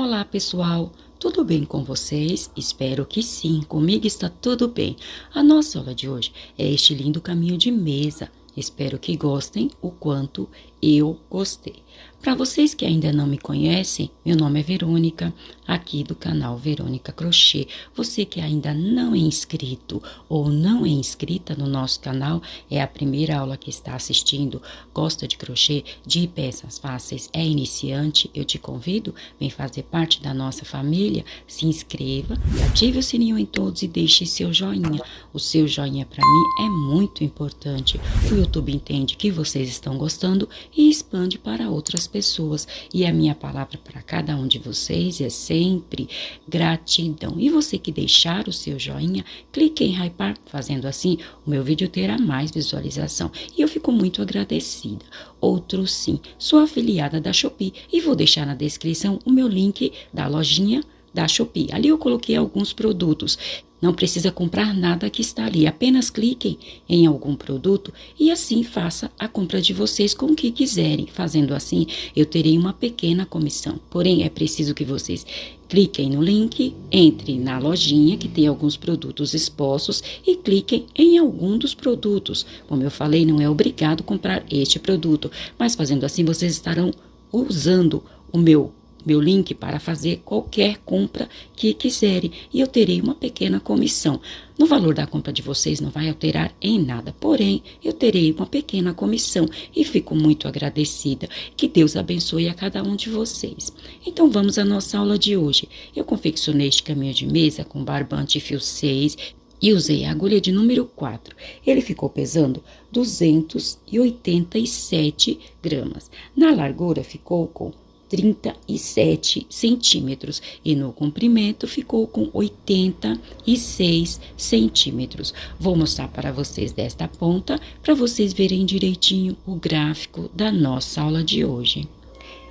Olá, pessoal! Tudo bem com vocês? Espero que sim, comigo está tudo bem. A nossa aula de hoje é este lindo caminho de mesa. Espero que gostem o quanto eu gostei. Para vocês que ainda não me conhecem, meu nome é Verônica, aqui do canal Verônica Crochê. Você que ainda não é inscrito ou não é inscrita no nosso canal, é a primeira aula que está assistindo, gosta de crochê, de peças fáceis, é iniciante, eu te convido, vem fazer parte da nossa família, se inscreva, ative o sininho em todos e deixe seu joinha. O seu joinha para mim é muito importante. O YouTube entende que vocês estão gostando e expande para outras pessoas. E a minha palavra para cada um de vocês é sempre gratidão. E você que deixar o seu joinha, clique em hypar. Fazendo assim, o meu vídeo terá mais visualização. E eu fico muito agradecida. Outro sim, sou afiliada da Shopee e vou deixar na descrição o meu link da lojinha da Shopee. Ali eu coloquei alguns produtos. Não precisa comprar nada que está ali, apenas cliquem em algum produto e assim faça a compra de vocês com o que quiserem. Fazendo assim, eu terei uma pequena comissão. Porém, é preciso que vocês cliquem no link, entrem na lojinha que tem alguns produtos expostos e cliquem em algum dos produtos. Como eu falei, não é obrigado comprar este produto, mas fazendo assim vocês estarão usando o meu link para fazer qualquer compra que quiserem e eu terei uma pequena comissão. No valor da compra de vocês não vai alterar em nada, porém eu terei uma pequena comissão e fico muito agradecida. Que Deus abençoe a cada um de vocês. Então vamos à nossa aula de hoje. Eu confeccionei este caminho de mesa com barbante fio 6 e usei a agulha de número 4. Ele ficou pesando 287 gramas. Na largura ficou com 37 centímetros e no comprimento ficou com 86 centímetros. Vou mostrar para vocês desta ponta, para vocês verem direitinho o gráfico da nossa aula de hoje.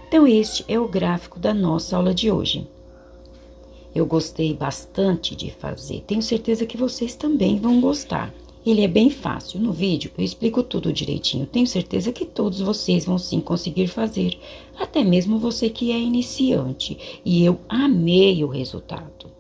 Então, este é o gráfico da nossa aula de hoje. Eu gostei bastante de fazer, tenho certeza que vocês também vão gostar. Ele é bem fácil, no vídeo eu explico tudo direitinho, tenho certeza que todos vocês vão sim conseguir fazer, até mesmo você que é iniciante, e eu amei o resultado.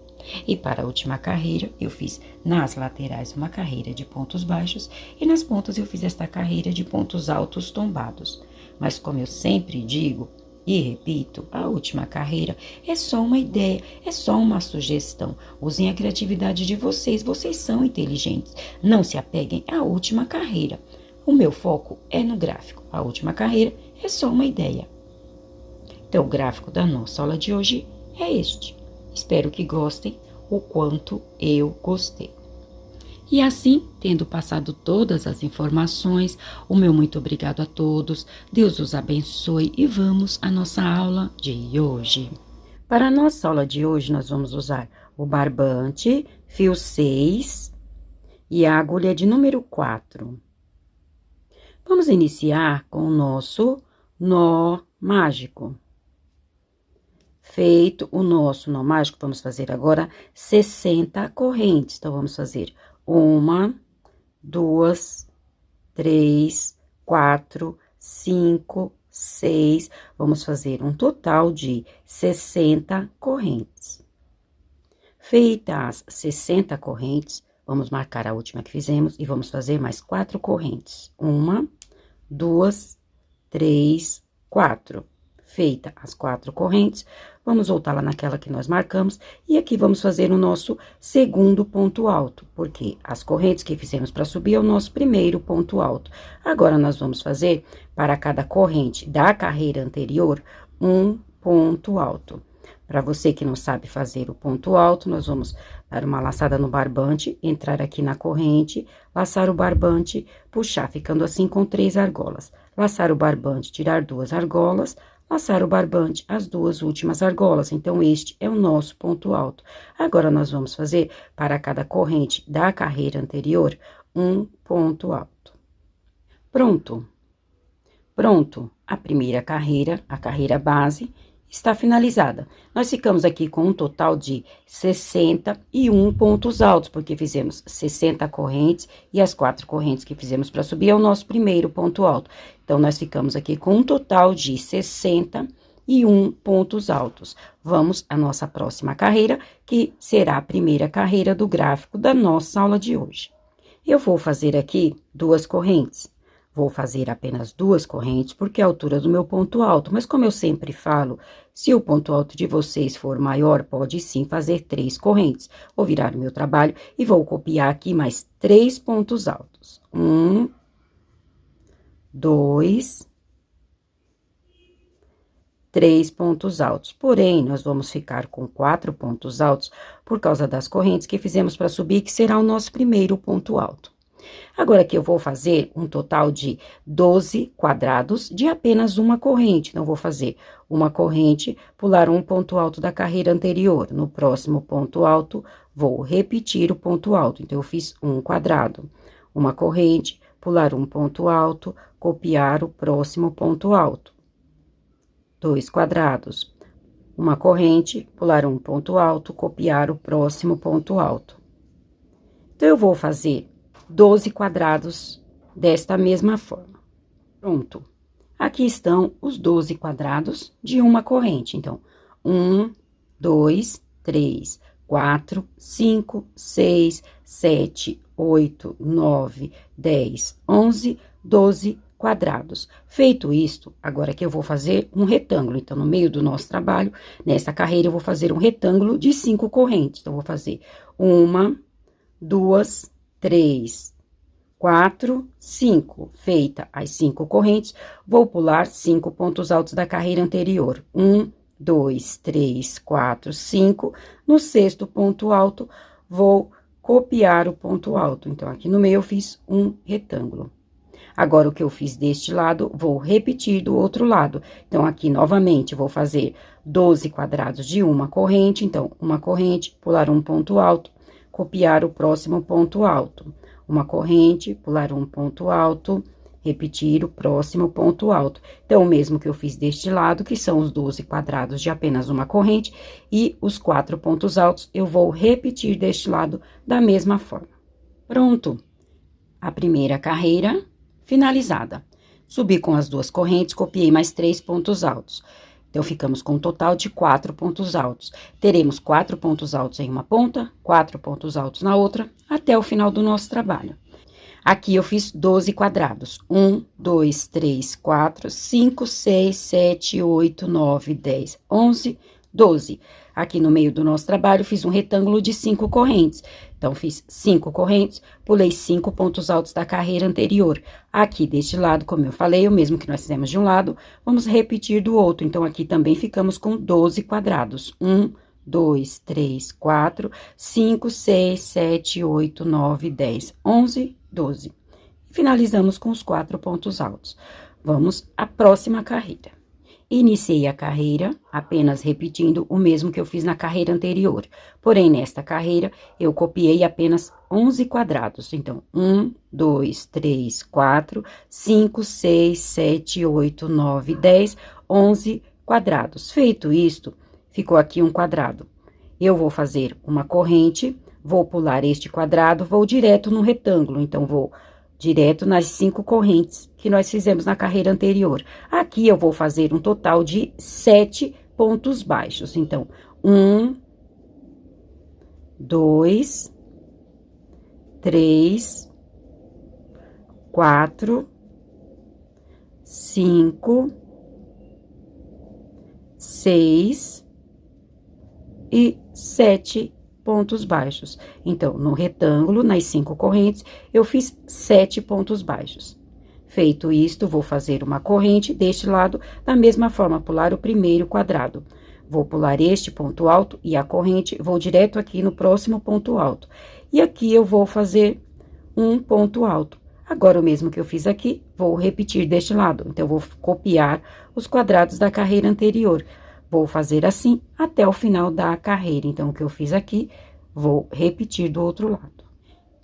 E para a última carreira, eu fiz nas laterais uma carreira de pontos baixos e nas pontas eu fiz esta carreira de pontos altos tombados. Mas como eu sempre digo, e repito, a última carreira é só uma ideia, é só uma sugestão. Usem a criatividade de vocês, vocês são inteligentes. Não se apeguem à última carreira. O meu foco é no gráfico. A última carreira é só uma ideia. Então, o gráfico da nossa aula de hoje é este. Espero que gostem o quanto eu gostei. E assim, tendo passado todas as informações, o meu muito obrigado a todos, Deus os abençoe e vamos à nossa aula de hoje. Para a nossa aula de hoje, nós vamos usar o barbante, fio 6 e a agulha de número 4. Vamos iniciar com o nosso nó mágico. Feito o nosso nó mágico, vamos fazer agora 60 correntes. Então, vamos fazer 1, 2, 3, 4, 5, 6. Vamos fazer um total de 60 correntes. Feitas as 60 correntes, vamos marcar a última que fizemos e vamos fazer mais 4 correntes. 1, 2, 3, 4. Feita as 4 correntes, vamos voltar lá naquela que nós marcamos, e aqui vamos fazer o nosso segundo ponto alto, porque as correntes que fizemos para subir é o nosso primeiro ponto alto. Agora, nós vamos fazer, para cada corrente da carreira anterior, um ponto alto. Para você que não sabe fazer o ponto alto, nós vamos dar uma laçada no barbante, entrar aqui na corrente, laçar o barbante, puxar, ficando assim com 3 argolas. Laçar o barbante, tirar 2 argolas, laçar o barbante, as 2 últimas argolas. Então, este é o nosso ponto alto. Agora, nós vamos fazer, para cada corrente da carreira anterior, um ponto alto. Pronto. Pronto. A primeira carreira, a carreira base, está finalizada. Nós ficamos aqui com um total de 61 pontos altos, porque fizemos 60 correntes e as 4 correntes que fizemos para subir é o nosso primeiro ponto alto. Então, nós ficamos aqui com um total de 61 e 1 pontos altos. Vamos à nossa próxima carreira, que será a primeira carreira do gráfico da nossa aula de hoje. Eu vou fazer aqui 2 correntes. Vou fazer apenas 2 correntes, porque é a altura do meu ponto alto. Mas como eu sempre falo, se o ponto alto de vocês for maior, pode sim fazer 3 correntes. Vou virar o meu trabalho e vou copiar aqui mais 3 pontos altos. 1, 2, 3 pontos altos. Porém, nós vamos ficar com 4 pontos altos por causa das correntes que fizemos para subir, que será o nosso primeiro ponto alto. Agora aqui eu vou fazer um total de 12 quadrados de apenas uma corrente. Então, vou fazer uma corrente, pular um ponto alto da carreira anterior. No próximo ponto alto, vou repetir o ponto alto. Então, eu fiz um quadrado, uma corrente, pular um ponto alto, copiar o próximo ponto alto. 2 quadrados, uma corrente, pular um ponto alto, copiar o próximo ponto alto. Então, eu vou fazer 12 quadrados desta mesma forma. Pronto. Aqui estão os 12 quadrados de uma corrente. Então, 1, 2, 3, 4, 5, 6, 7, 8, 9, 10, 11, 12 quadrados. Feito isto, agora que eu vou fazer um retângulo. Então, no meio do nosso trabalho, nessa carreira, eu vou fazer um retângulo de 5 correntes. Então, vou fazer 1, 2, 3, 4, 5. Feita as 5 correntes, vou pular 5 pontos altos da carreira anterior. 1, 2, 3, 4, 5. No 6º ponto alto, vou copiar o ponto alto. Então, aqui no meio eu fiz um retângulo. Agora, o que eu fiz deste lado, vou repetir do outro lado. Então, aqui, novamente, vou fazer 12 quadrados de uma corrente. Então, uma corrente, pular um ponto alto, copiar o próximo ponto alto. Uma corrente, pular um ponto alto, repetir o próximo ponto alto. Então, o mesmo que eu fiz deste lado, que são os 12 quadrados de apenas uma corrente, e os 4 pontos altos, eu vou repetir deste lado da mesma forma. Pronto! A primeira carreira finalizada. Subi com as 2 correntes, copiei mais 3 pontos altos. Então, ficamos com um total de 4 pontos altos. Teremos 4 pontos altos em uma ponta, 4 pontos altos na outra, até o final do nosso trabalho. Aqui, eu fiz 12 quadrados. 1, 2, 3, 4, 5, 6, 7, 8, 9, 10, 11, 12. Aqui no meio do nosso trabalho, fiz um retângulo de 5 correntes. Então, fiz 5 correntes, pulei 5 pontos altos da carreira anterior. Aqui, deste lado, como eu falei, o mesmo que nós fizemos de um lado, vamos repetir do outro. Então, aqui também ficamos com 12 quadrados. 1, 2, 3, 4, 5, 6, 7, 8, 9, 10, 11, 12. Finalizamos com os 4 pontos altos. Vamos à próxima carreira. Iniciei a carreira apenas repetindo o mesmo que eu fiz na carreira anterior. Porém, nesta carreira, eu copiei apenas 11 quadrados. Então, 1, 2, 3, 4, 5, 6, 7, 8, 9, 10, 11 quadrados. Feito isto, ficou aqui um quadrado. Eu vou fazer uma corrente, vou pular este quadrado, vou direto no retângulo. Então, vou direto nas 5 correntes que nós fizemos na carreira anterior. Aqui, eu vou fazer um total de 7 pontos baixos. Então, 1, 2, 3, 4, 5, 6 e 7 pontos baixos. Então, no retângulo, nas 5 correntes, eu fiz 7 pontos baixos. Feito isto, vou fazer uma corrente deste lado, da mesma forma, pular o primeiro quadrado. Vou pular este ponto alto e a corrente, vou direto aqui no próximo ponto alto. E aqui eu vou fazer um ponto alto. Agora, o mesmo que eu fiz aqui, vou repetir deste lado. Então, eu vou copiar os quadrados da carreira anterior. Vou fazer assim até o final da carreira. Então, o que eu fiz aqui, vou repetir do outro lado.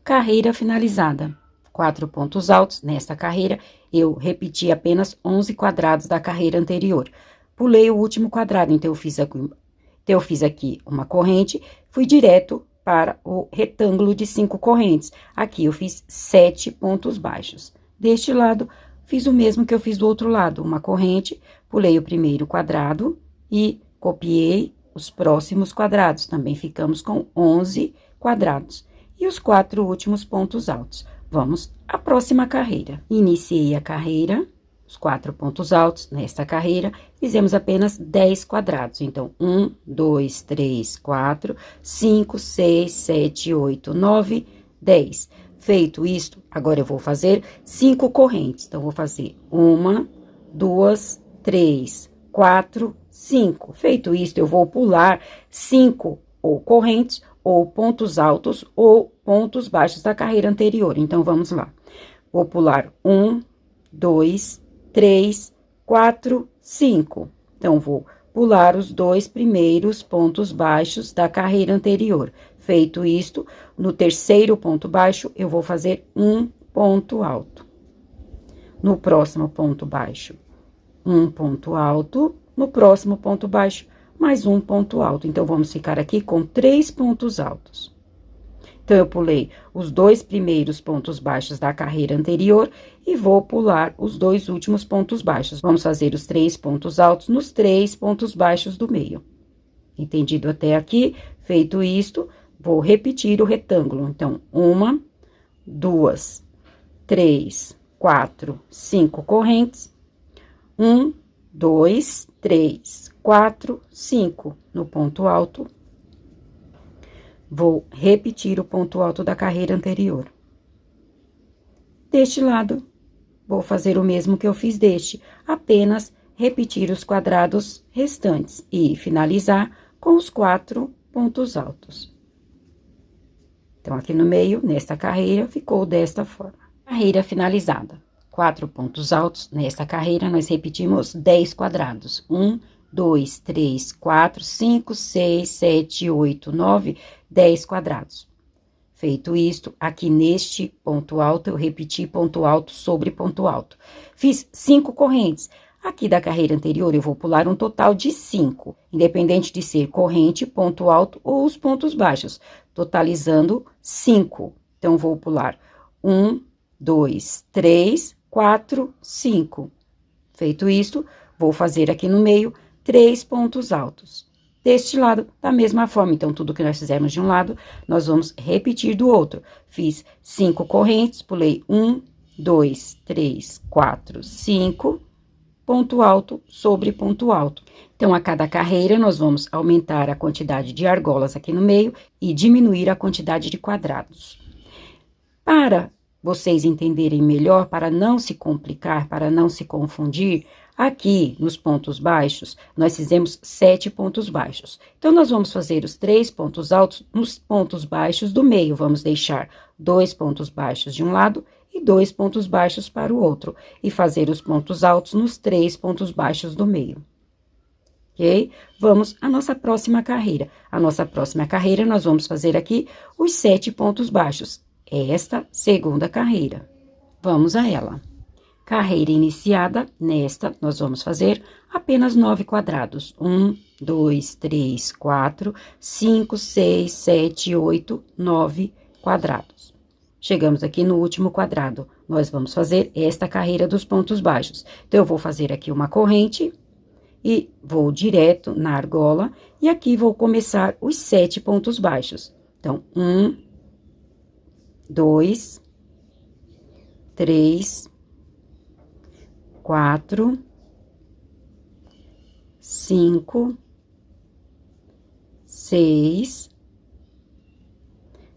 Carreira finalizada. 4 pontos altos. Nesta carreira, eu repeti apenas 11 quadrados da carreira anterior. Pulei o último quadrado, então, eu fiz aqui uma corrente, fui direto para o retângulo de 5 correntes. Aqui, eu fiz 7 pontos baixos. Deste lado, fiz o mesmo que eu fiz do outro lado, uma corrente, pulei o primeiro quadrado, e copiei os próximos quadrados. Também ficamos com 11 quadrados. E os 4 últimos pontos altos. Vamos à próxima carreira. Iniciei a carreira, os 4 pontos altos nesta carreira, fizemos apenas 10 quadrados. Então, 1, 2, 3, 4, 5, 6, 7, 8, 9, 10. Feito isto, agora eu vou fazer 5 correntes. Então, vou fazer 1, 2, 3, 4, 5. Feito isto, eu vou pular 5 ou correntes, ou pontos altos, ou pontos baixos da carreira anterior. Então, vamos lá. Vou pular 1, 2, 3, 4, 5. Então, vou pular os 2 primeiros pontos baixos da carreira anterior. Feito isto, no terceiro ponto baixo, eu vou fazer um ponto alto. No próximo ponto baixo, um ponto alto. No próximo ponto baixo, mais um ponto alto. Então, vamos ficar aqui com 3 pontos altos. Então, eu pulei os 2 primeiros pontos baixos da carreira anterior e vou pular os 2 últimos pontos baixos. Vamos fazer os 3 pontos altos nos 3 pontos baixos do meio. Entendido até aqui? Feito isto, vou repetir o retângulo. Então, 1, 2, 3, 4, 5 correntes. 1, 2, 3, 4, 5 no ponto alto. Vou repetir o ponto alto da carreira anterior. Deste lado, vou fazer o mesmo que eu fiz deste, apenas repetir os quadrados restantes e finalizar com os 4 pontos altos. Então, aqui no meio, nesta carreira, ficou desta forma. Carreira finalizada. 4 pontos altos. Nesta carreira, nós repetimos 10 quadrados. 1, 2, 3, 4, 5, 6, 7, 8, 9, 10 quadrados. Feito isto, aqui neste ponto alto, eu repeti ponto alto sobre ponto alto. Fiz 5 correntes. Aqui da carreira anterior, eu vou pular um total de 5, independente de ser corrente, ponto alto ou os pontos baixos, totalizando 5. Então, vou pular 1, 2, 3, 4, 5. Feito isto, vou fazer aqui no meio 3 pontos altos. Deste lado, da mesma forma. Então, tudo que nós fizemos de um lado, nós vamos repetir do outro. Fiz 5 correntes, pulei 1, 2, 3, 4, 5, ponto alto sobre ponto alto. Então, a cada carreira, nós vamos aumentar a quantidade de argolas aqui no meio e diminuir a quantidade de quadrados. Para vocês entenderem melhor, para não se complicar, para não se confundir, aqui nos pontos baixos, nós fizemos 7 pontos baixos. Então, nós vamos fazer os 3 pontos altos nos pontos baixos do meio. Vamos deixar 2 pontos baixos de um lado e 2 pontos baixos para o outro. E fazer os pontos altos nos 3 pontos baixos do meio. Ok? Vamos à nossa próxima carreira. A nossa próxima carreira, nós vamos fazer aqui os 7 pontos baixos. Esta segunda carreira. Vamos a ela. Carreira iniciada, nesta, nós vamos fazer apenas 9 quadrados. 1, 2, 3, 4, 5, 6, 7, 8, 9 quadrados. Chegamos aqui no último quadrado. Nós vamos fazer esta carreira dos pontos baixos. Então, eu vou fazer aqui uma corrente e vou direto na argola. E aqui vou começar os 7 pontos baixos. Então, 1, 2, 3, 4, 5, 6,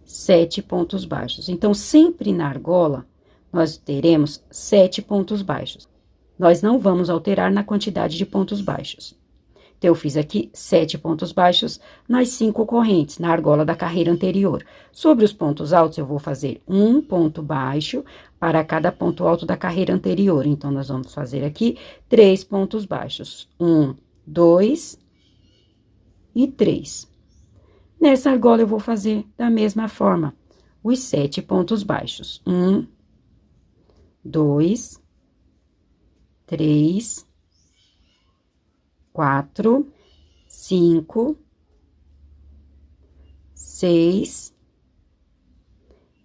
7 pontos baixos. Então, sempre na argola, nós teremos 7 pontos baixos. Nós não vamos alterar na quantidade de pontos baixos. Então, eu fiz aqui 7 pontos baixos nas 5 correntes, na argola da carreira anterior. Sobre os pontos altos, eu vou fazer um ponto baixo para cada ponto alto da carreira anterior. Então, nós vamos fazer aqui 3 pontos baixos. 1, 2 e 3. Nessa argola, eu vou fazer da mesma forma, os 7 pontos baixos. 1, 2, 3, 4, 5, 6,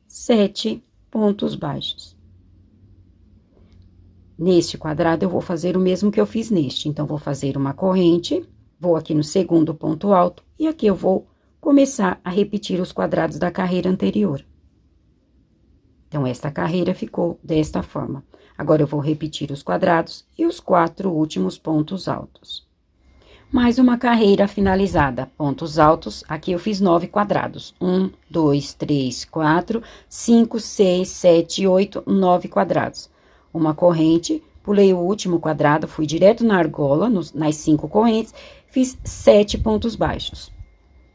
7 pontos baixos. Neste quadrado, eu vou fazer o mesmo que eu fiz neste. Então, vou fazer uma corrente Vou aqui no segundo ponto alto e aqui eu vou começar a repetir os quadrados da carreira anterior. Então, esta carreira ficou desta forma. Agora, eu vou repetir os quadrados e os 4 últimos pontos altos. Mais uma carreira finalizada. Pontos altos, aqui eu fiz 9 quadrados. 1, 2, 3, 4, 5, 6, 7, 8, 9 quadrados. Uma corrente, pulei o último quadrado, fui direto na argola, nas 5 correntes, fiz 7 pontos baixos.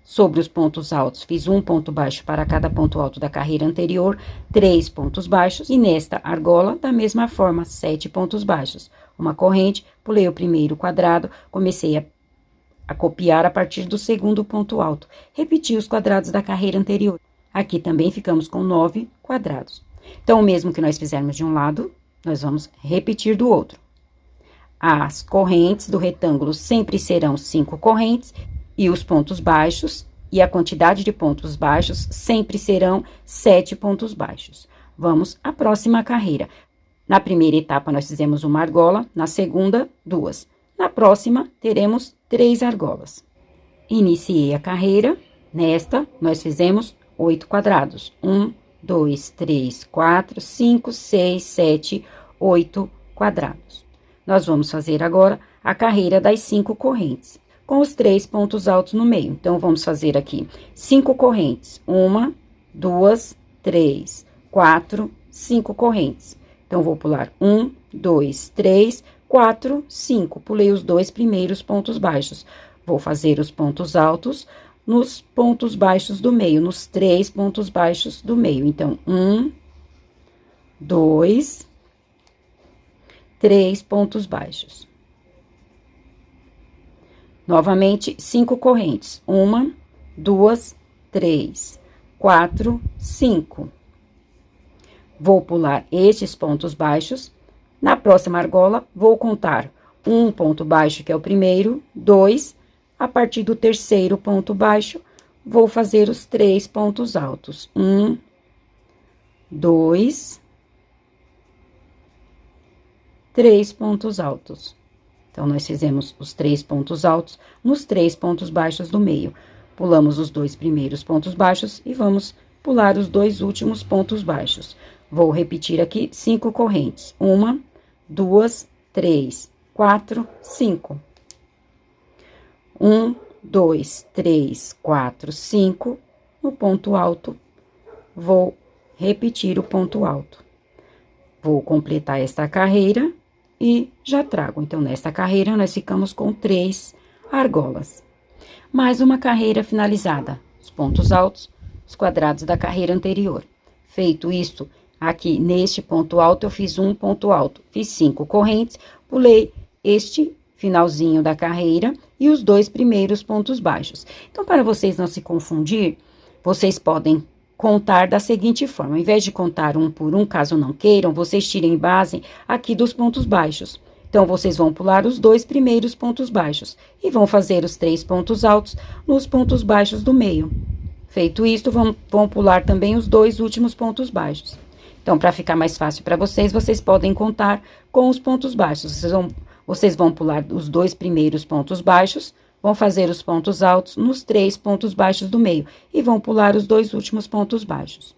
Sobre os pontos altos, fiz um ponto baixo para cada ponto alto da carreira anterior, 3 pontos baixos. E nesta argola, da mesma forma, 7 pontos baixos. Uma corrente, pulei o primeiro quadrado, comecei a copiar a partir do segundo ponto alto. Repeti os quadrados da carreira anterior. Aqui também ficamos com 9 quadrados. Então, o mesmo que nós fizermos de um lado, nós vamos repetir do outro. As correntes do retângulo sempre serão 5 correntes. E os pontos baixos, e a quantidade de pontos baixos, sempre serão 7 pontos baixos. Vamos à próxima carreira. Na primeira etapa, nós fizemos uma argola, na segunda, 2. Na próxima, teremos 3 argolas. Iniciei a carreira, nesta, nós fizemos 8 quadrados. 1, 2, 3, 4, 5, 6, 7, 8 quadrados. Nós vamos fazer agora a carreira das 5 correntes, com os 3 pontos altos no meio. Então, vamos fazer aqui 5 correntes. 1, 2, 3, 4, 5 correntes. Então, vou pular 1, 2, 3, 4, 5. Pulei os 2 primeiros pontos baixos. Vou fazer os pontos altos nos pontos baixos do meio, nos 3 pontos baixos do meio. Então, 1, 2, 3 pontos baixos. Novamente, 5 correntes. 1, 2, 3, 4, 5. Vou pular estes pontos baixos. Na próxima argola, vou contar um ponto baixo, que é o primeiro, 2. A partir do terceiro ponto baixo, vou fazer os 3 pontos altos. 1, 2, 3 pontos altos. Então, nós fizemos os 3 pontos altos nos 3 pontos baixos do meio. Pulamos os 2 primeiros pontos baixos e vamos pular os 2 últimos pontos baixos. Vou repetir aqui 5 correntes. 1, 2, 3, 4, 5. 1, 2, 3, 4, 5. No ponto alto, vou repetir o ponto alto. Vou completar esta carreira e já trago. Então, nesta carreira, nós ficamos com 3 argolas. Mais uma carreira finalizada. Os pontos altos, os quadrados da carreira anterior. Feito isso, aqui neste ponto alto, eu fiz um ponto alto. Fiz 5 correntes, pulei este finalzinho da carreira e os 2 primeiros pontos baixos. Então, para vocês não se confundir, vocês podem contar da seguinte forma: ao invés de contar um por um, caso não queiram, vocês tirem base aqui dos pontos baixos. Então, vocês vão pular os 2 primeiros pontos baixos e vão fazer os 3 pontos altos nos pontos baixos do meio. Feito isto, vão pular também os 2 últimos pontos baixos. Então, para ficar mais fácil para vocês, vocês podem contar com os pontos baixos. Vocês vão pular os 2 primeiros pontos baixos, vão fazer os pontos altos nos 3 pontos baixos do meio e vão pular os 2 últimos pontos baixos,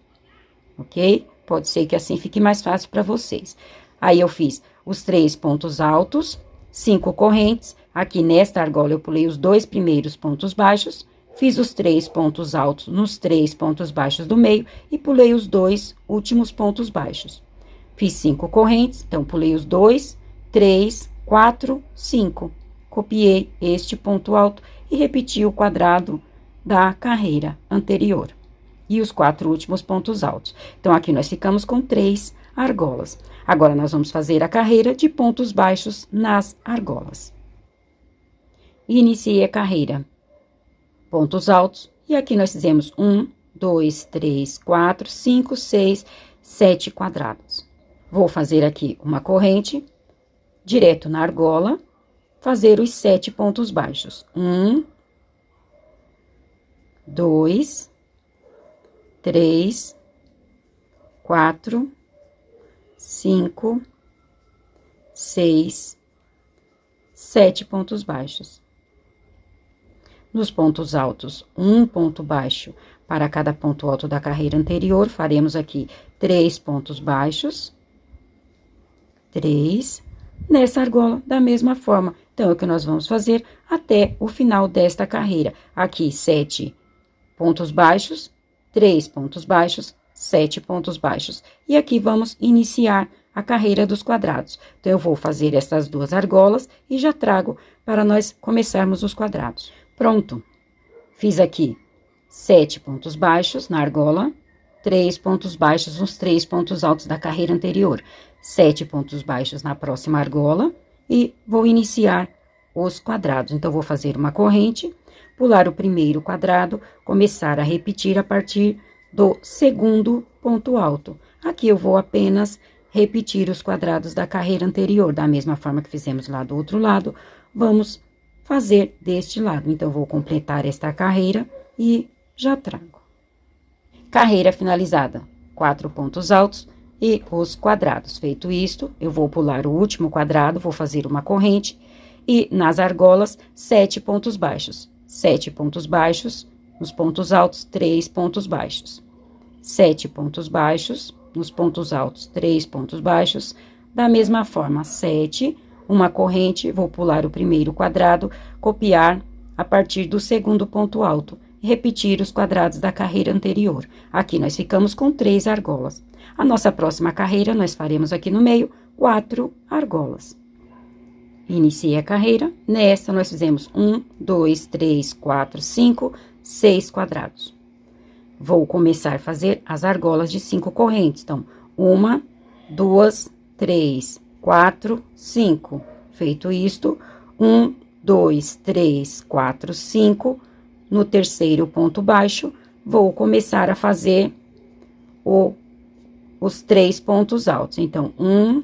ok? Pode ser que assim fique mais fácil para vocês. Aí, eu fiz os 3 pontos altos, 5 correntes. Aqui nesta argola, eu pulei os 2 primeiros pontos baixos, fiz os 3 pontos altos nos 3 pontos baixos do meio e pulei os 2 últimos pontos baixos. Fiz 5 correntes, então, pulei os 2, 3, 4, 5. Copiei este ponto alto e repeti o quadrado da carreira anterior. E os 4 últimos pontos altos. Então, aqui nós ficamos com 3 argolas. Agora, nós vamos fazer a carreira de pontos baixos nas argolas. Iniciei a carreira. Pontos altos. E aqui nós fizemos 1, 2, 3, 4, 5, 6, 7 quadrados. Vou fazer aqui uma corrente, direto na argola, fazer os 7 pontos baixos. 1, 2, 3, 4, 5, 6, 7 pontos baixos. nos pontos altos, um ponto baixo para cada ponto alto da carreira anterior. Faremos aqui 3 pontos baixos, 3, nessa argola da mesma forma. Então, é o que nós vamos fazer até o final desta carreira. Aqui, 7 pontos baixos, 3 pontos baixos, 7 pontos baixos. E aqui vamos iniciar a carreira dos quadrados. Então, eu vou fazer essas duas argolas e já trago para nós começarmos os quadrados. Pronto. Fiz aqui 7 pontos baixos na argola, 3 pontos baixos nos 3 pontos altos da carreira anterior, 7 pontos baixos na próxima argola e vou iniciar os quadrados. Então, vou fazer uma corrente, pular o primeiro quadrado, começar a repetir a partir do segundo ponto alto. Aqui eu vou apenas repetir os quadrados da carreira anterior, da mesma forma que fizemos lá do outro lado, vamos fazer deste lado. Então, vou completar esta carreira e já trago. Carreira finalizada, 4 pontos altos e os quadrados. Feito isto, eu vou pular o último quadrado, vou fazer uma corrente e nas argolas, 7 pontos baixos. 7 pontos baixos, nos pontos altos, 3 pontos baixos. 7 pontos baixos, nos pontos altos, 3 pontos baixos. Da mesma forma, 7, uma corrente, vou pular o primeiro quadrado, copiar a partir do segundo ponto alto. Repetir os quadrados da carreira anterior. Aqui nós ficamos com 3 argolas. A nossa próxima carreira, nós faremos aqui no meio 4 argolas. Iniciei a carreira. Nesta, nós fizemos 1, 2, 3, 4, 5, 6 quadrados. Vou começar a fazer as argolas de 5 correntes. Então, 1, 2, 3, 4, 5. Feito isto, 1, 2, 3, 4, 5. No terceiro ponto baixo, vou começar a fazer os 3 pontos altos. Então, 1,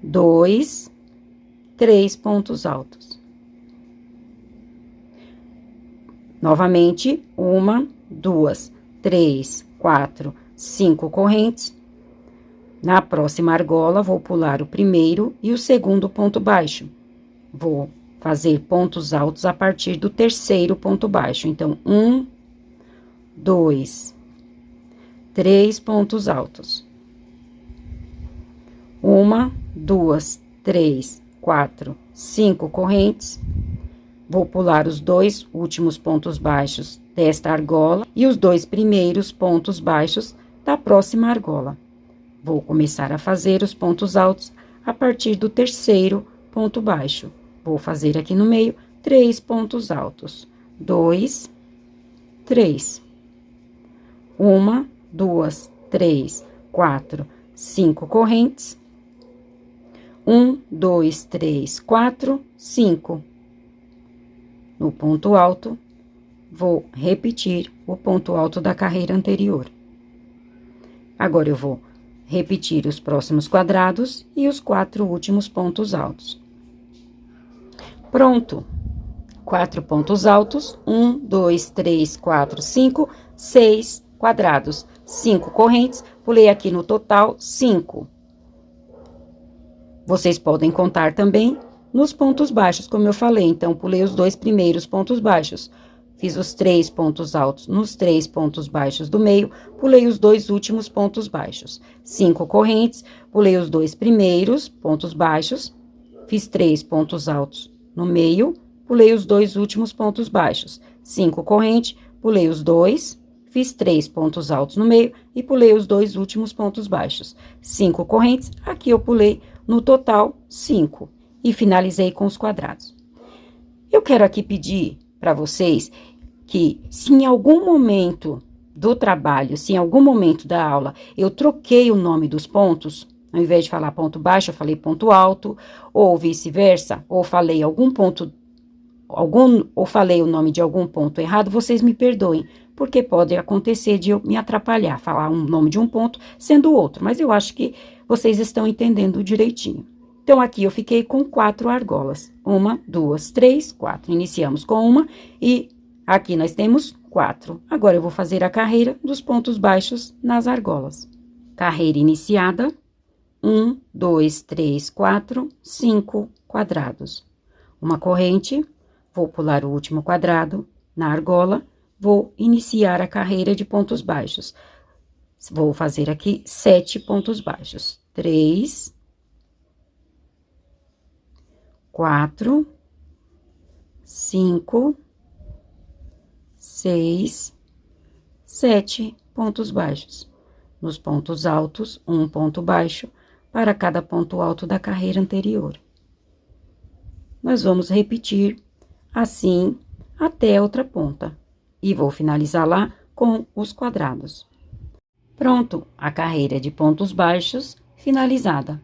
2, 3 pontos altos. Novamente, 1, 2, 3, 4, 5 correntes. Na próxima argola, vou pular o primeiro e o segundo ponto baixo. Vou fazer pontos altos a partir do terceiro ponto baixo. Então, 1, 2, 3 pontos altos. 1, 2, 3, 4, 5 correntes. Vou pular os 2 últimos pontos baixos desta argola e os 2 primeiros pontos baixos da próxima argola. Vou começar a fazer os pontos altos a partir do terceiro ponto baixo. Vou fazer aqui no meio 3 pontos altos. 2, 3. 1, 2, 3, 4, 5 correntes. 1, 2, 3, 4, 5. No ponto alto, vou repetir o ponto alto da carreira anterior. Agora, eu vou repetir os próximos quadrados e os 4 últimos pontos altos. Pronto! 4 pontos altos, 1, 2, 3, 4, 5, 6 quadrados, 5 correntes, pulei aqui no total 5. Vocês podem contar também nos pontos baixos, como eu falei, então, pulei os 2 primeiros pontos baixos, fiz os 3 pontos altos nos 3 pontos baixos do meio, pulei os 2 últimos pontos baixos, 5 correntes, pulei os 2 primeiros pontos baixos, fiz 3 pontos altos no meio, pulei os 2 últimos pontos baixos, 5 correntes, pulei os 2, fiz 3 pontos altos no meio e pulei os 2 últimos pontos baixos, 5 correntes, aqui eu pulei no total 5 e finalizei com os quadrados. Eu quero aqui pedir para vocês que, se em algum momento do trabalho, se em algum momento da aula eu troquei o nome dos pontos, ao invés de falar ponto baixo, eu falei ponto alto, ou vice-versa, ou falei ou falei o nome de algum ponto errado, vocês me perdoem, porque pode acontecer de eu me atrapalhar, falar um nome de um ponto sendo outro, mas eu acho que vocês estão entendendo direitinho. Então, aqui eu fiquei com 4 argolas. 1, 2, 3, 4. Iniciamos com uma e aqui nós temos 4. Agora, eu vou fazer a carreira dos pontos baixos nas argolas. Carreira iniciada. 1, 2, 3, 4, 5 quadrados. Uma corrente, vou pular o último quadrado na argola, vou iniciar a carreira de pontos baixos. Vou fazer aqui 7 pontos baixos. 3, 4, 5, 6, 7 pontos baixos. Nos pontos altos, um ponto baixo para cada ponto alto da carreira anterior. Nós vamos repetir assim até a outra ponta. E vou finalizar lá com os quadrados. Pronto, a carreira de pontos baixos finalizada.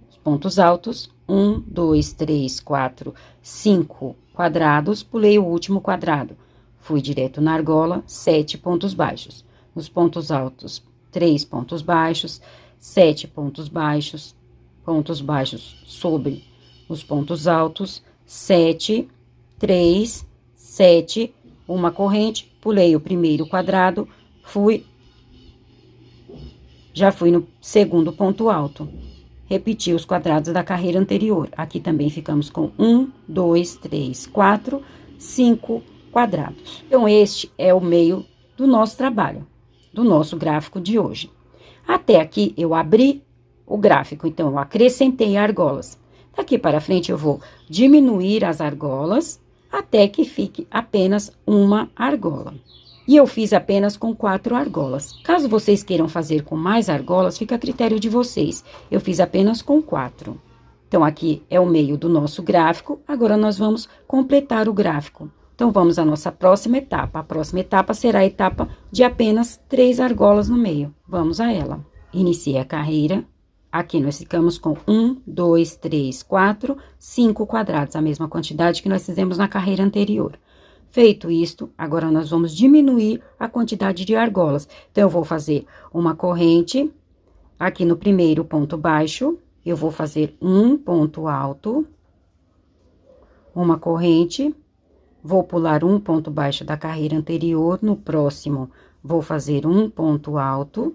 Os pontos altos, 1, 2, 3, 4, 5 quadrados, pulei o último quadrado. Fui direto na argola, 7 pontos baixos. Nos pontos altos, 3 pontos baixos, 7 pontos baixos sobre os pontos altos, 7, 3, 7, uma corrente, pulei o primeiro quadrado, já fui no segundo ponto alto. Repeti os quadrados da carreira anterior. Aqui também ficamos com 1, 2, 3, 4, 5 quadrados. Então, este é o meio do nosso trabalho, do nosso gráfico de hoje. Até aqui, eu abri o gráfico, então, eu acrescentei argolas. Daqui para frente, eu vou diminuir as argolas até que fique apenas uma argola. E eu fiz apenas com 4 argolas. Caso vocês queiram fazer com mais argolas, fica a critério de vocês. Eu fiz apenas com 4. Então, aqui é o meio do nosso gráfico. Agora, nós vamos completar o gráfico. Então, vamos à nossa próxima etapa. A próxima etapa será a etapa de apenas 3 argolas no meio. Vamos a ela. Iniciei a carreira. Aqui, nós ficamos com 1, 2, 3, 4, 5 quadrados. A mesma quantidade que nós fizemos na carreira anterior. Feito isto, agora nós vamos diminuir a quantidade de argolas. Então, eu vou fazer uma corrente, aqui no primeiro ponto baixo, eu vou fazer um ponto alto, uma corrente, vou pular um ponto baixo da carreira anterior, no próximo, vou fazer um ponto alto,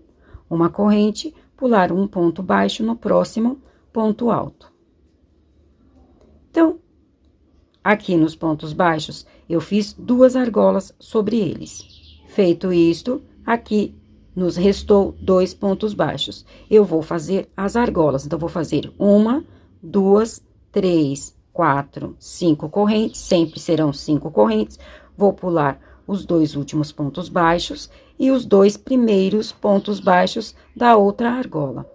uma corrente, pular um ponto baixo no próximo ponto alto. Então, aqui nos pontos baixos, eu fiz 2 argolas sobre eles. Feito isto, aqui nos restou 2 pontos baixos. Eu vou fazer as argolas. Então, vou fazer 1, 2, 3, 4, 5 correntes. Sempre serão 5 correntes. Vou pular os 2 últimos pontos baixos e os 2 primeiros pontos baixos da outra argola.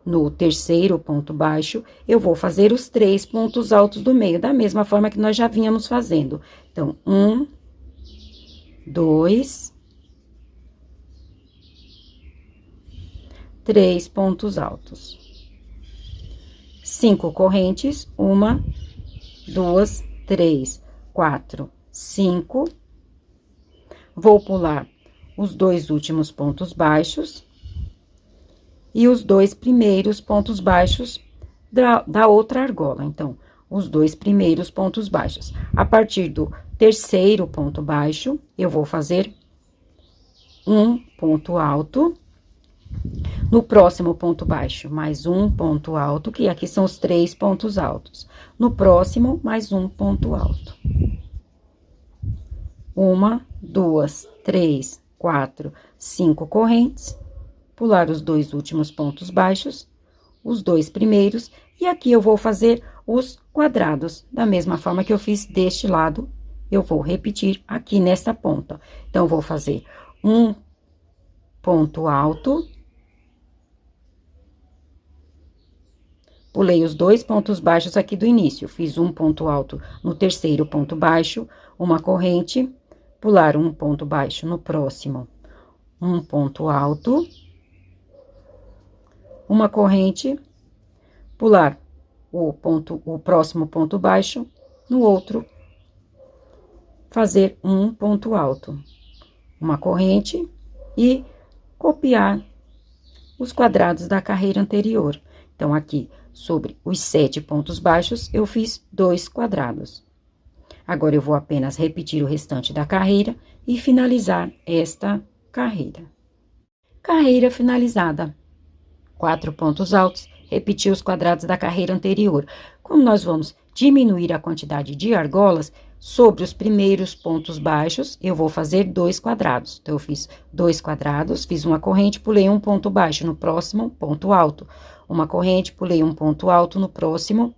No terceiro ponto baixo, eu vou fazer os 3 pontos altos do meio, da mesma forma que nós já vínhamos fazendo. Então, 1, 2, 3 pontos altos. 5 correntes, 1, 2, 3, 4, 5. Vou pular os 2 últimos pontos baixos e os 2 primeiros pontos baixos da outra argola. Então, os 2 primeiros pontos baixos. A partir do terceiro ponto baixo, eu vou fazer um ponto alto. No próximo ponto baixo, mais um ponto alto, que aqui são os 3 pontos altos. No próximo, mais um ponto alto. 1, 2, 3, 4, 5 correntes. Pular os 2 últimos pontos baixos, os 2 primeiros, e aqui eu vou fazer os quadrados, da mesma forma que eu fiz deste lado, eu vou repetir aqui nessa ponta. Então, vou fazer um ponto alto, pulei os 2 pontos baixos aqui do início, fiz um ponto alto no terceiro ponto baixo, uma corrente, pular um ponto baixo no próximo, um ponto alto, uma corrente, pular o próximo ponto baixo, no outro, fazer um ponto alto, uma corrente e copiar os quadrados da carreira anterior. Então, aqui, sobre os 7 pontos baixos, eu fiz 2 quadrados. Agora, eu vou apenas repetir o restante da carreira e finalizar esta carreira. Carreira finalizada. 4 pontos altos, repetir os quadrados da carreira anterior. Como nós vamos diminuir a quantidade de argolas, sobre os primeiros pontos baixos, eu vou fazer 2 quadrados. Então, eu fiz 2 quadrados, fiz uma corrente, pulei um ponto baixo no próximo ponto alto. Uma corrente, pulei um ponto alto no próximo.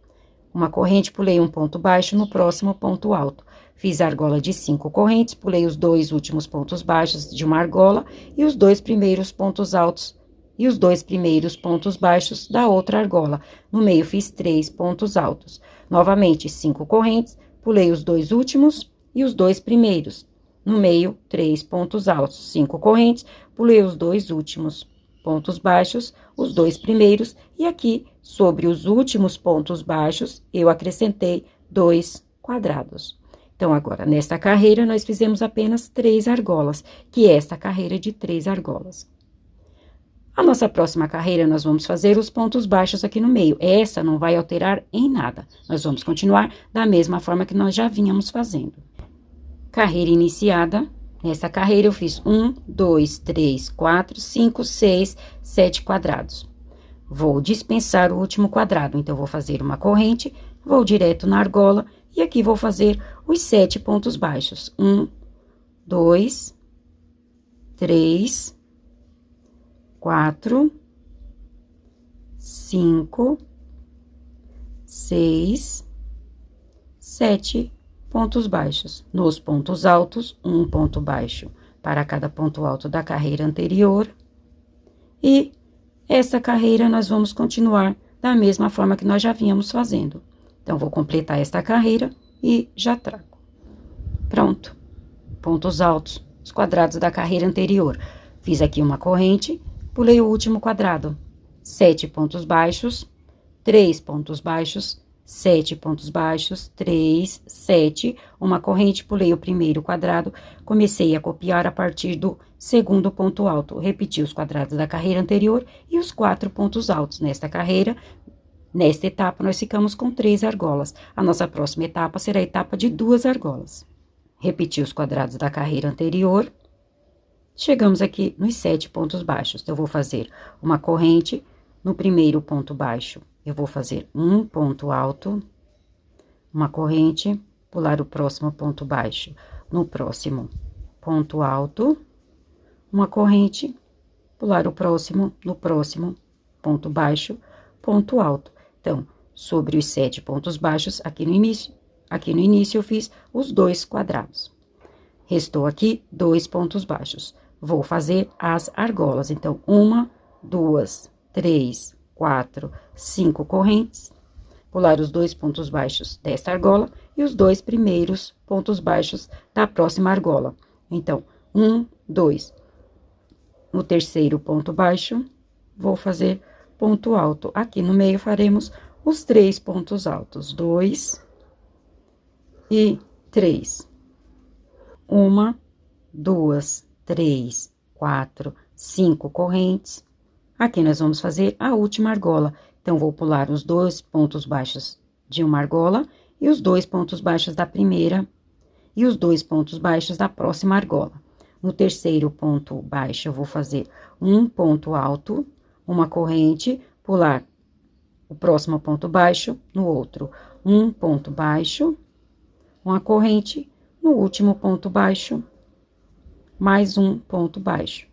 Uma corrente, pulei um ponto baixo no próximo ponto alto. Fiz a argola de 5 correntes, pulei os 2 últimos pontos baixos de uma argola e os 2 primeiros pontos altos e os 2 primeiros pontos baixos da outra argola. No meio, fiz 3 pontos altos. Novamente, 5 correntes, pulei os 2 últimos e os 2 primeiros. No meio, 3 pontos altos, 5 correntes, pulei os 2 últimos pontos baixos, os 2 primeiros, e aqui, sobre os últimos pontos baixos, eu acrescentei 2 quadrados. Então, agora, nesta carreira, nós fizemos apenas 3 argolas, que é esta carreira de 3 argolas. A nossa próxima carreira, nós vamos fazer os pontos baixos aqui no meio. Essa não vai alterar em nada. Nós vamos continuar da mesma forma que nós já vínhamos fazendo. Carreira iniciada. Nessa carreira, eu fiz 1, 2, 3, 4, 5, 6, 7 quadrados. Vou dispensar o último quadrado. Então, vou fazer uma corrente, vou direto na argola e aqui vou fazer os 7 pontos baixos. 1, 2, 3, 4, 5, 6, 7 pontos baixos. Nos pontos altos, um ponto baixo para cada ponto alto da carreira anterior. E essa carreira nós vamos continuar da mesma forma que nós já vínhamos fazendo. Então, vou completar esta carreira e já trago. Pronto. Pontos altos, os quadrados da carreira anterior. Fiz aqui uma corrente. Pulei o último quadrado, 7 pontos baixos, 3 pontos baixos, 7 pontos baixos, 3, 7, uma corrente, pulei o primeiro quadrado, comecei a copiar a partir do segundo ponto alto, repeti os quadrados da carreira anterior e os 4 pontos altos. Nesta carreira, nesta etapa, nós ficamos com 3 argolas. A nossa próxima etapa será a etapa de 2 argolas. Repeti os quadrados da carreira anterior. Chegamos aqui nos 7 pontos baixos. Então, eu vou fazer uma corrente no primeiro ponto baixo. Eu vou fazer um ponto alto, uma corrente, pular o próximo ponto baixo. No próximo ponto alto, uma corrente, pular o próximo, no próximo ponto baixo, ponto alto. Então, sobre os 7 pontos baixos, aqui no início eu fiz os 2 quadrados. Restou aqui 2 pontos baixos. Vou fazer as argolas. Então, 1, 2, 3, 4, 5 correntes. Pular os 2 pontos baixos desta argola e os 2 primeiros pontos baixos da próxima argola. Então, 1, 2. No terceiro ponto baixo, vou fazer ponto alto. Aqui no meio, faremos os 3 pontos altos. 2 e 3. 1, 2, 3, 4, 5 correntes. Aqui nós vamos fazer a última argola. Então, vou pular os 2 pontos baixos de uma argola e os 2 pontos baixos da primeira e os 2 pontos baixos da próxima argola. No terceiro ponto baixo, eu vou fazer um ponto alto, uma corrente, pular o próximo ponto baixo, no outro, um ponto baixo, uma corrente, no último ponto baixo, mais um ponto baixo.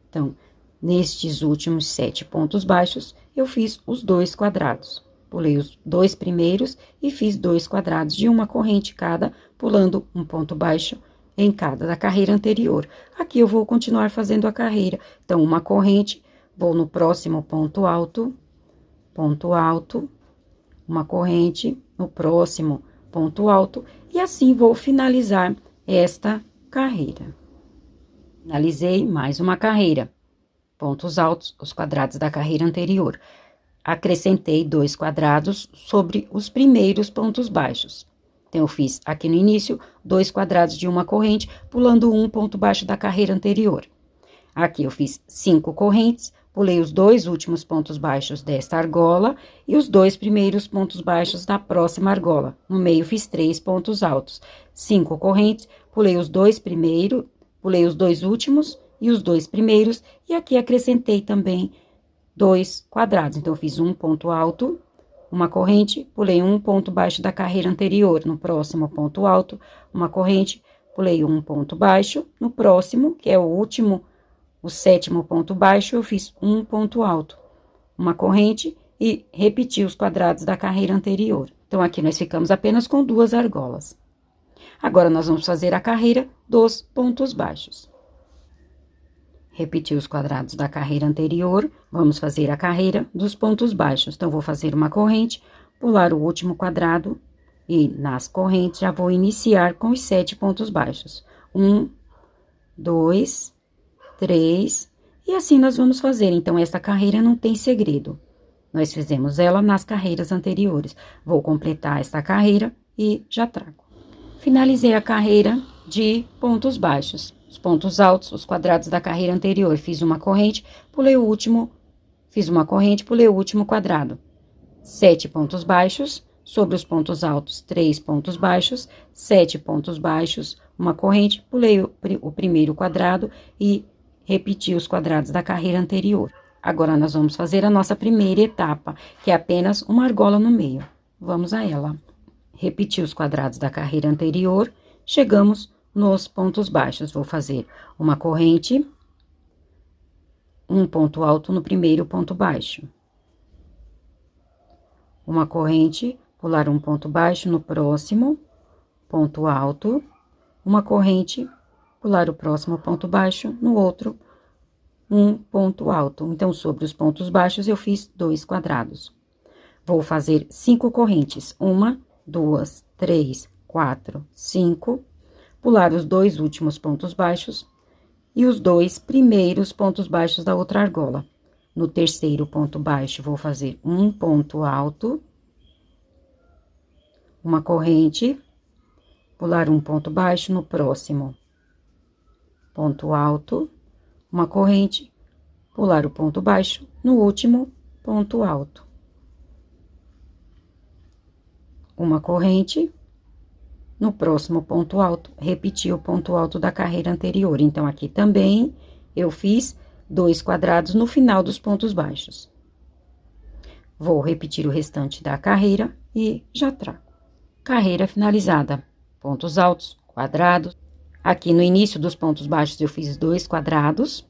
Então, nestes últimos 7 pontos baixos, eu fiz os 2 quadrados. Pulei os 2 primeiros e fiz 2 quadrados de uma corrente cada, pulando um ponto baixo em cada da carreira anterior. Aqui eu vou continuar fazendo a carreira. Então, uma corrente, vou no próximo ponto alto, uma corrente, no próximo ponto alto, e assim vou finalizar esta carreira. Finalizei mais uma carreira. Pontos altos, os quadrados da carreira anterior. Acrescentei 2 quadrados sobre os primeiros pontos baixos. Então, eu fiz aqui no início 2 quadrados de uma corrente, pulando um ponto baixo da carreira anterior. Aqui eu fiz 5 correntes, pulei os 2 últimos pontos baixos desta argola e os 2 primeiros pontos baixos da próxima argola. No meio, fiz 3 pontos altos. 5 correntes, pulei os 2 primeiros, pulei os 2 últimos e os 2 primeiros, e aqui acrescentei também 2 quadrados. Então, eu fiz um ponto alto, uma corrente, pulei um ponto baixo da carreira anterior, no próximo ponto alto, uma corrente, pulei um ponto baixo, no próximo, que é o último, o sétimo ponto baixo, eu fiz um ponto alto, uma corrente e repeti os quadrados da carreira anterior. Então, aqui nós ficamos apenas com 2 argolas. Agora, nós vamos fazer a carreira dos pontos baixos. Repetir os quadrados da carreira anterior, vamos fazer a carreira dos pontos baixos. Então, vou fazer uma corrente, pular o último quadrado e nas correntes já vou iniciar com os 7 pontos baixos. 1, 2, 3, e assim nós vamos fazer. Então, essa carreira não tem segredo. Nós fizemos ela nas carreiras anteriores. Vou completar esta carreira e já trago. Finalizei a carreira de pontos baixos. Os pontos altos, os quadrados da carreira anterior. Fiz uma corrente, pulei o último, fiz uma corrente, pulei o último quadrado. 7 pontos baixos, sobre os pontos altos, 3 pontos baixos, 7 pontos baixos, uma corrente, pulei o primeiro quadrado e repeti os quadrados da carreira anterior. Agora, nós vamos fazer a nossa primeira etapa, que é apenas uma argola no meio. Vamos a ela. Repetir os quadrados da carreira anterior, chegamos nos pontos baixos. Vou fazer uma corrente, um ponto alto no primeiro ponto baixo. Uma corrente, pular um ponto baixo no próximo ponto alto. Uma corrente, pular o próximo ponto baixo no outro um ponto alto. Então, sobre os pontos baixos, eu fiz 2 quadrados. Vou fazer 5 correntes. 1, 2, 3, 4, 5. Pular os 2 últimos pontos baixos e os 2 primeiros pontos baixos da outra argola. No terceiro ponto baixo, vou fazer um ponto alto, uma corrente, pular um ponto baixo no próximo ponto alto, uma corrente, pular o ponto baixo no último ponto alto. Uma corrente, no próximo ponto alto, repetir o ponto alto da carreira anterior. Então, aqui também eu fiz 2 quadrados no final dos pontos baixos. Vou repetir o restante da carreira e já trago. Carreira finalizada. Pontos altos, quadrados. Aqui no início dos pontos baixos eu fiz 2 quadrados.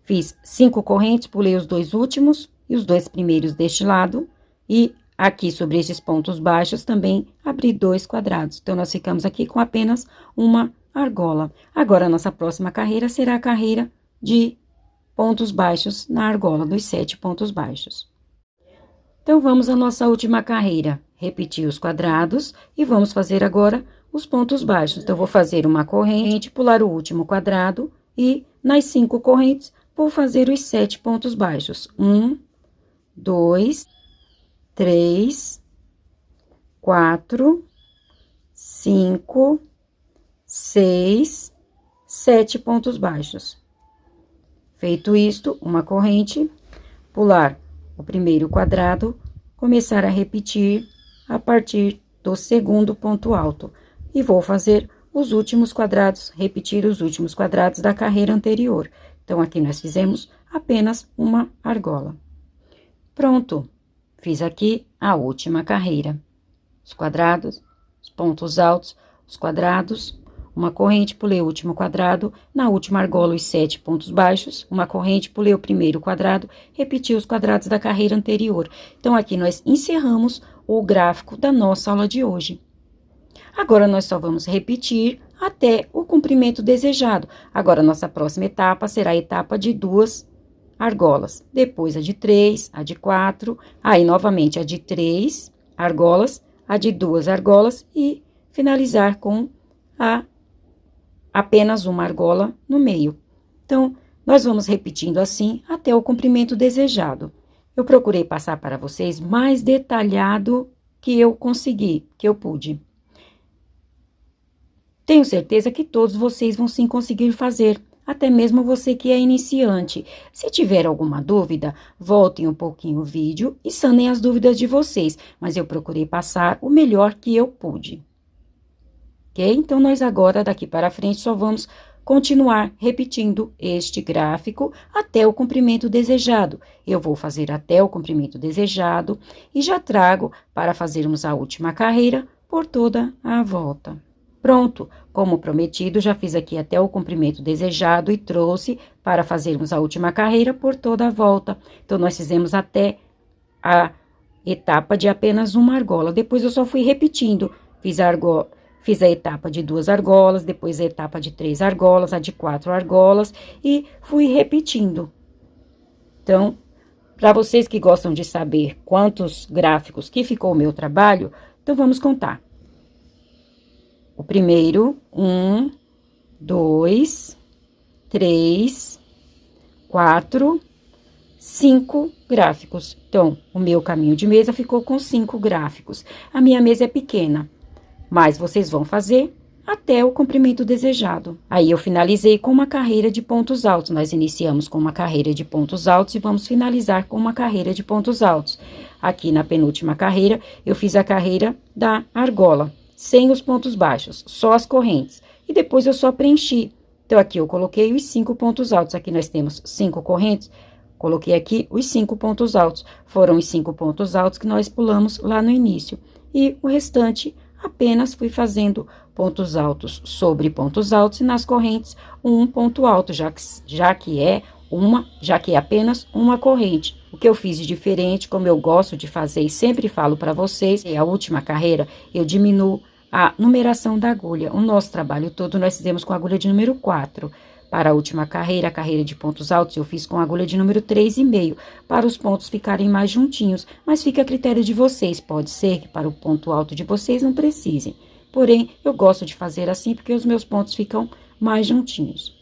Fiz 5 correntes, pulei os 2 últimos e os 2 primeiros deste lado. E aqui sobre esses pontos baixos também abri 2 quadrados. Então, nós ficamos aqui com apenas uma argola. Agora, a nossa próxima carreira será a carreira de pontos baixos na argola, dos 7 pontos baixos. Então, vamos à nossa última carreira. Repetir os quadrados e vamos fazer agora os pontos baixos. Então, vou fazer uma corrente, pular o último quadrado e nas 5 correntes vou fazer os 7 pontos baixos. 1, 2, 3, 4, 5, 6, 7 pontos baixos. Feito isto, uma corrente, pular o primeiro quadrado, começar a repetir a partir do segundo ponto alto. E vou fazer os últimos quadrados, repetir os últimos quadrados da carreira anterior. Então, aqui nós fizemos apenas uma argola. Pronto! Fiz aqui a última carreira. Os quadrados, os pontos altos, os quadrados, uma corrente, pulei o último quadrado, na última argola os 7 pontos baixos, uma corrente, pulei o primeiro quadrado, repeti os quadrados da carreira anterior. Então, aqui nós encerramos o gráfico da nossa aula de hoje. Agora, nós só vamos repetir até o comprimento desejado. Agora, nossa próxima etapa será a etapa de 2 argolas. Depois, a de 3, a de 4, aí, novamente, a de 3 argolas, a de 2 argolas e finalizar com apenas uma argola no meio. Então, nós vamos repetindo assim até o comprimento desejado. Eu procurei passar para vocês mais detalhado que eu consegui, que eu pude. Tenho certeza que todos vocês vão sim conseguir fazer, até mesmo você que é iniciante. Se tiver alguma dúvida, voltem um pouquinho o vídeo e sanem as dúvidas de vocês, mas eu procurei passar o melhor que eu pude. Ok? Então, nós agora, daqui para frente, só vamos continuar repetindo este gráfico até o comprimento desejado. Eu vou fazer até o comprimento desejado e já trago para fazermos a última carreira por toda a volta. Pronto, como prometido, já fiz aqui até o comprimento desejado e trouxe para fazermos a última carreira por toda a volta. Então, nós fizemos até a etapa de apenas uma argola. Depois, eu só fui repetindo. Fiz a etapa de 2 argolas, depois a etapa de 3 argolas, a de 4 argolas e fui repetindo. Então, para vocês que gostam de saber quantos gráficos que ficou o meu trabalho, então vamos contar. O primeiro, 1, 2, 3, 4, 5 gráficos. Então, o meu caminho de mesa ficou com 5 gráficos. A minha mesa é pequena, mas vocês vão fazer até o comprimento desejado. Aí, eu finalizei com uma carreira de pontos altos. Nós iniciamos com uma carreira de pontos altos e vamos finalizar com uma carreira de pontos altos. Aqui, na penúltima carreira, eu fiz a carreira da argola, sem os pontos baixos, só as correntes. E depois, eu só preenchi. Então, aqui eu coloquei os 5 pontos altos. Aqui nós temos 5 correntes. Coloquei aqui os 5 pontos altos. Foram os 5 pontos altos que nós pulamos lá no início. E o restante, apenas fui fazendo pontos altos sobre pontos altos e nas correntes um ponto alto, já que é apenas uma corrente. O que eu fiz de diferente, como eu gosto de fazer e sempre falo para vocês, é a última carreira, eu diminuo a numeração da agulha. O nosso trabalho todo nós fizemos com a agulha de número 4. Para a última carreira, a carreira de pontos altos, eu fiz com a agulha de número 3,5, para os pontos ficarem mais juntinhos, mas fica a critério de vocês. Pode ser que para o ponto alto de vocês não precisem. Porém, eu gosto de fazer assim porque os meus pontos ficam mais juntinhos.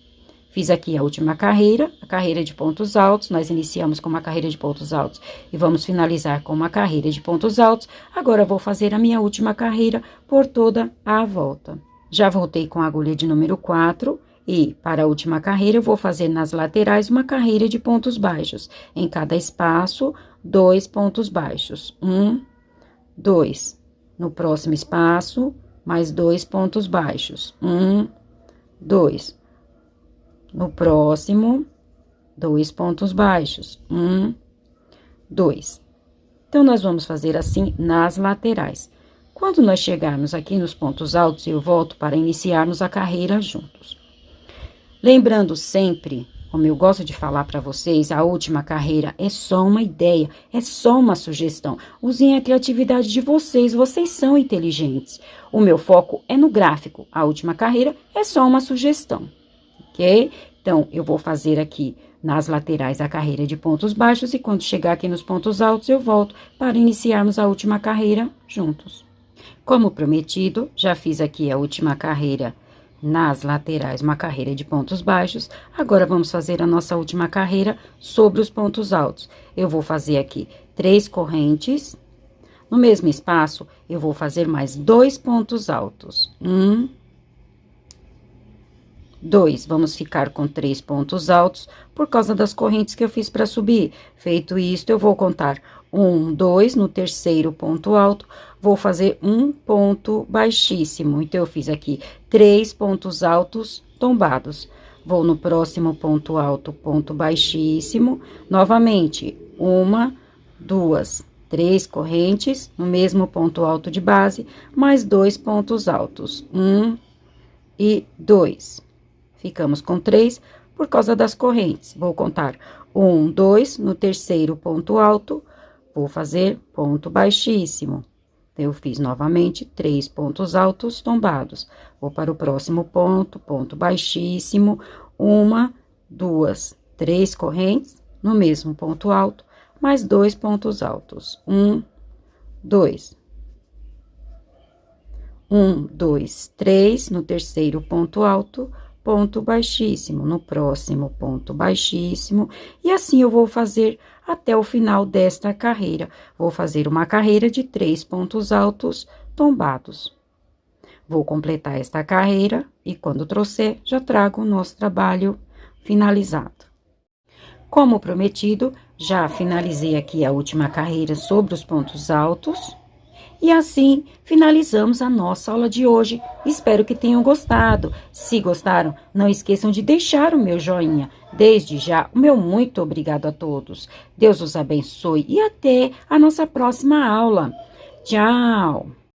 Fiz aqui a última carreira, a carreira de pontos altos. Nós iniciamos com uma carreira de pontos altos e vamos finalizar com uma carreira de pontos altos. Agora, eu vou fazer a minha última carreira por toda a volta. Já voltei com a agulha de número 4 e, para a última carreira, eu vou fazer nas laterais uma carreira de pontos baixos. Em cada espaço, 2 pontos baixos. 1, 2. No próximo espaço, mais 2 pontos baixos. 1, 2. No próximo, 2 pontos baixos. 1, 2. Então, nós vamos fazer assim nas laterais. Quando nós chegarmos aqui nos pontos altos, eu volto para iniciarmos a carreira juntos. Lembrando sempre, como eu gosto de falar para vocês, a última carreira é só uma ideia, é só uma sugestão. Usem a criatividade de vocês, vocês são inteligentes. O meu foco é no gráfico, a última carreira é só uma sugestão. Ok? Então, eu vou fazer aqui nas laterais a carreira de pontos baixos e quando chegar aqui nos pontos altos, eu volto para iniciarmos a última carreira juntos. Como prometido, já fiz aqui a última carreira nas laterais, uma carreira de pontos baixos. Agora, vamos fazer a nossa última carreira sobre os pontos altos. Eu vou fazer aqui 3 correntes. No mesmo espaço, eu vou fazer mais 2 pontos altos. 1, 2, vamos ficar com 3 pontos altos, por causa das correntes que eu fiz para subir. Feito isto, eu vou contar 1, 2, no terceiro ponto alto, vou fazer um ponto baixíssimo. Então, eu fiz aqui 3 pontos altos tombados. Vou no próximo ponto alto, ponto baixíssimo, novamente, 1, 2, 3 correntes, no mesmo ponto alto de base, mais 2 pontos altos, 1 e 2. Ficamos com 3 por causa das correntes. Vou contar 1, 2, no terceiro ponto alto, vou fazer ponto baixíssimo. Então, eu fiz novamente 3 pontos altos tombados. Vou para o próximo ponto, ponto baixíssimo, 1, 2, 3 correntes, no mesmo ponto alto, mais 2 pontos altos. 1, 2. 1, 2, 3, no terceiro ponto alto, ponto baixíssimo, no próximo ponto baixíssimo, e assim eu vou fazer até o final desta carreira. Vou fazer uma carreira de 3 pontos altos tombados. Vou completar esta carreira e quando trouxer, já trago o nosso trabalho finalizado. Como prometido, já finalizei aqui a última carreira sobre os pontos altos. E assim finalizamos a nossa aula de hoje. Espero que tenham gostado. Se gostaram, não esqueçam de deixar o meu joinha. Desde já, o meu muito obrigado a todos. Deus os abençoe e até a nossa próxima aula. Tchau!